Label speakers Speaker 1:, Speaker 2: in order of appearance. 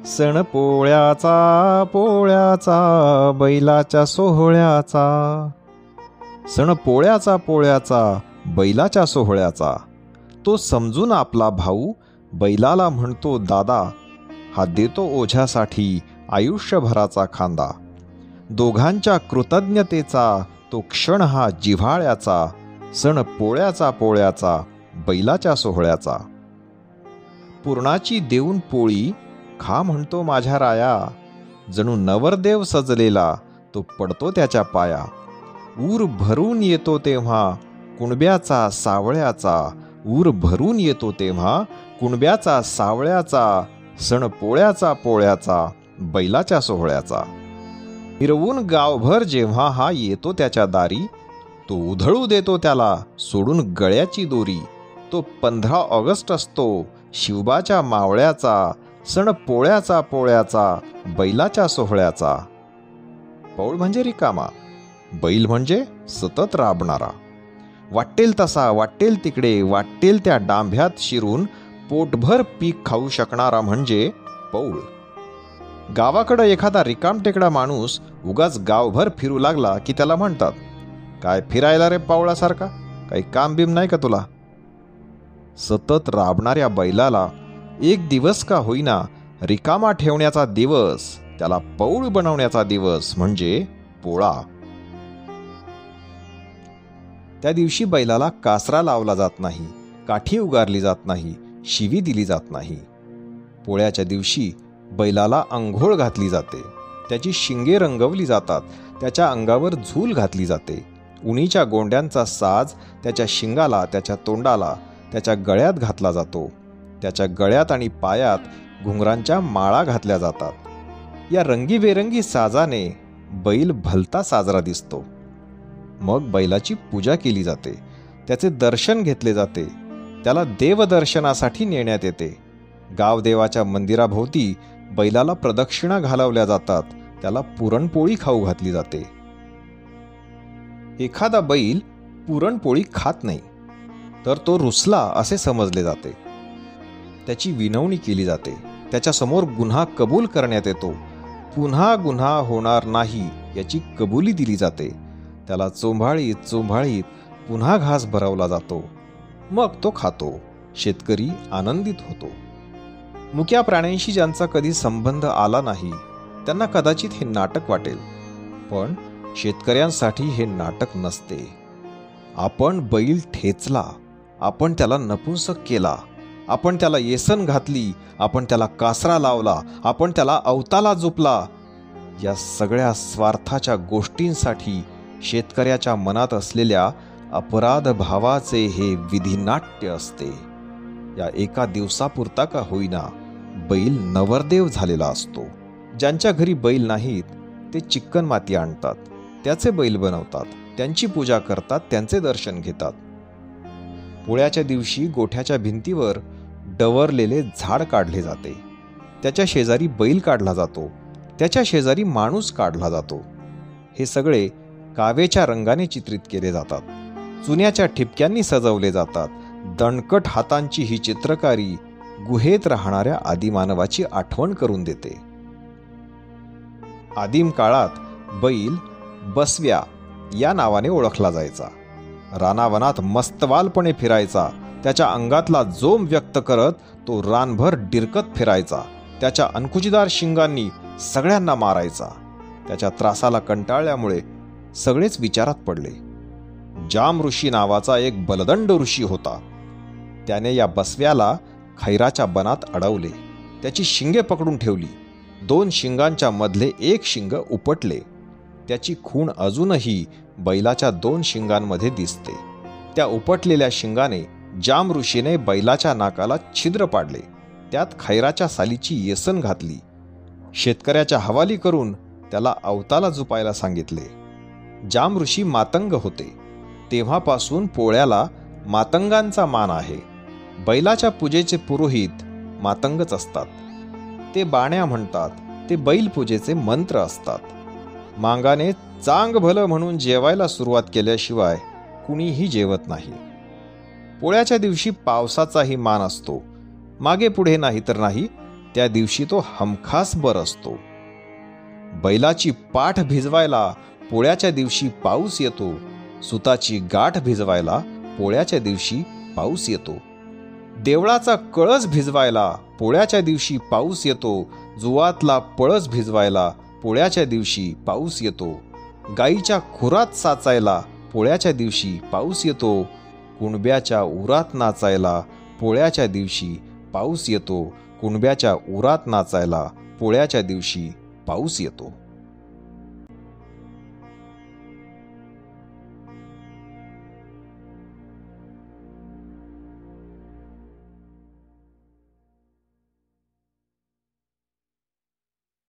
Speaker 1: सण पोळ्याचा पोळ्याचा बैलाच्या सोहळ्याचा, सण पोळ्याचा पोळ्याचा बैलाच्या सोहळ्याचा. तो समजून आपला भाऊ बैलाला म्हणतो दादा, हा देतो ओझ्यासाठी आयुष्यभराचा खांदा. दोघांच्या कृतज्ञतेचा तो क्षण हा जिव्हाळ्याचा, सण पोळ्याचा पोळ्याचा बैलाच्या सोहळ्याचा. पुरणाची देऊन पोळी खा म्हणतो माझ्या राया, जणू नवरदेव सजलेला तो पडतो त्याच्या पाया. ऊर भरून येतो तेव्हा कुणब्याचा सावळ्याचा, ऊर भरून येतो तेव्हा कुणब्याचा सावळ्याचा, सण पोळ्याचा पोळ्याचा बैलाच्या सोहळ्याचा. फिरवून गावभर जेव्हा हा येतो त्याच्या दारी, तो उधळू देतो त्याला सोडून गळ्याची दोरी. तो 15 ऑगस्ट असतो शिवबाच्या मावळ्याचा, सण पोळ्याचा पोळ्याचा बैलाच्या सोहळ्याचा. पौळ म्हणजे रिकामा, बैल म्हणजे सतत राबणारा. वाटेल तसा वाटेल तिकडे वाटेल त्या डांभ्यात शिरून पोटभर पीक खाऊ शकणारा म्हणजे पौळ. गावाकडं एखादा रिकामटेकडा माणूस उगाच गावभर फिरू लागला की त्याला म्हणतात, काय फिरायला रे पावळासारखा, काही काम बिम नाही का तुला. सतत राबणाऱ्या बैलाला एक दिवस का होईना रिकामा ठेवण्याचा दिवस, त्याला पौळ बनवण्याचा दिवस म्हणजे पोळा. त्या दिवशी बैलाला कासरा लावला जात नाही, काठी उगारली जात नाही, शिवी दिली जात नाही. पोळ्याच्या दिवशी बैलाला अंघोळ घातली जाते, त्याची शिंगे रंगवली जातात, त्याच्या अंगावर झूल घातली जाते. उणीच्या गोंड्यांचा साज त्याच्या शिंगाला, त्याच्या तोंडाला, त्याच्या गळ्यात घातला जातो. त्याच्या गळ्यात आणि पायात घुंगरांच्या माळा घातल्या जातात. या रंगीबेरंगी साजाने बैल भलता साजरा दिसतो. मग बैलाची पूजा केली जाते, त्याचे दर्शन घेतले जाते, त्याला देवदर्शनासाठी नेण्यात येते. गावदेवाच्या मंदिराभोवती बैलाला प्रदक्षिणा घालवल्या जातात, त्याला पुरणपोळी खाऊ घातली जाते. एखादा बैल पुरणपोळी खात नाही तर तो रुसला असे समजले जाते. त्याची विनवणी केली जाते, त्याच्यासमोर गुन्हा कबूल करण्यात येतो. पुन्हा गुन्हा होणार नाही याची कबुली दिली जाते. त्याला चोंभाळीत चोंभाळीत पुन्हा घास भरवला जातो. मग तो खातो. शेतकरी आनंदित होतो. मुक्या प्राण्यांशी ज्यांचा कधी संबंध आला नाही त्यांना कदाचित हे नाटक वाटेल, पण शेतकऱ्यांसाठी हे नाटक नसते. आपण बैल ठेचला, आपण त्याला नपुंसक केला, आपण त्याला येसन घातली, आपण त्याला कासरा लावला, आपण त्याला अवताला झोपला. या सगळ्या स्वार्थाच्या गोष्टींसाठी शेतकऱ्याच्या मनात असलेल्या अपराध भावाचे हे विधिनाट्य असते. या एका दिवसापुरता का होईना बैल नवरदेव झालेला असतो. ज्यांच्या घरी बैल नाहीत ते चिक्कन माती आणतात, त्याचे बैल बनवतात, त्यांची पूजा करतात, त्यांचे दर्शन घेतात. पोळ्याच्या दिवशी गोठ्याच्या भिंतीवर डवरलेले झाड काढले जाते, त्याच्या शेजारी बैल काढला जातो, त्याच्या शेजारी माणूस काढला जातो. हे सगळे कावेच्या रंगाने चित्रित केले जातात, चुन्याच्या ठिपक्यांनी सजवले जातात. दणकट हातांची ही चित्रकारी गुहेत राहणाऱ्या आदिमानवाची आठवण करून देते. आदिम काळात बैल बसव्या या नावाने ओळखला जायचा. रानावनात मस्तवालपणे फिरायचा, त्याच्या अंगातला जोम व्यक्त करत तो रानभर डिरकत फिरायचा, त्याच्या अनकुचीदार शिंगांनी सगळ्यांना मारायचा. त्याच्या त्रासाला कंटाळल्यामुळे सगळेच विचारात पडले. जाम ऋषी नावाचा एक बलदंड ऋषी होता. त्याने या बसव्याला खैराच्या बनात अडवले, त्याची शिंगे पकडून ठेवली. 2 शिंगांच्या मधले एक शिंग उपटले. त्याची खूण अजूनही बैलाच्या 2 शिंगांमध्ये दिसते. त्या उपटलेल्या शिंगाने जाम ऋषीने बैलाच्या नाकाला छिद्र पाडले, त्यात खैराच्या सालीची येसन घातली. शेतकऱ्याच्या हवाली करून त्याला अवताला झुपायला सांगितले. जाम ऋषी मातंग होते. तेव्हापासून पोळ्याला मातंगांचा मान आहे. बैलाच्या पूजेचे पुरोहित मातंगच असतात. ते बाण्या म्हणतात, ते बैल पूजेचे मंत्र असतात. मांगाने चांग भलं म्हणून जेवायला सुरुवात केल्याशिवाय कुणीही जेवत नाही. पोळ्याच्या दिवशी पावसाचाही मान असतो. मागे पुढे नाही तर नाही, त्या दिवशी तो हमखास बरसतो. बैलाची पाठ भिजवायला पोळ्याच्या दिवशी पाऊस येतो. सुताची गाठ भिजवायला पोळ्याच्या दिवशी पाऊस येतो. देवळाचा कळस भिजवायला पोळ्याच्या दिवशी पाऊस येतो. जुवातला पळस भिजवायला पोळ्याच्या दिवशी पाऊस येतो. गाईच्या खुरात साचायला पोळ्याच्या दिवशी पाऊस येतो. कुणब्याच्या उरात नाचायला पोळ्याच्या दिवशी पाऊस येतो. कुणब्याच्या उरात नाचायला पोळ्याच्या दिवशी पाऊस येतो.